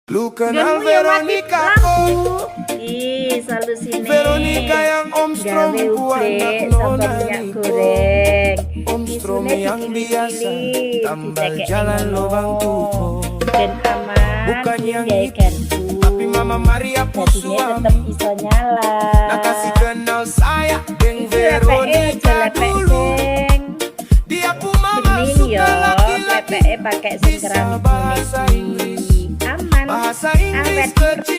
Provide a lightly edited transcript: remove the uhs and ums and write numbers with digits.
Lu kenal Veronica kok? Ih, solusinya Veronica yang Om Strom buat sama minyak goreng. Om Strom yang biasa tambal jalan lubang tuh. Dan aman, bukan yang itu, tapi Mama Maria pun jadinya tetap bisa nyala. Nah kasih kenal saya Deng Veronica dulu. Dia pun Mama suka laki-laki pakai sing keramik bahasa Inggris, aman, bahasa Inggris awet. kecil.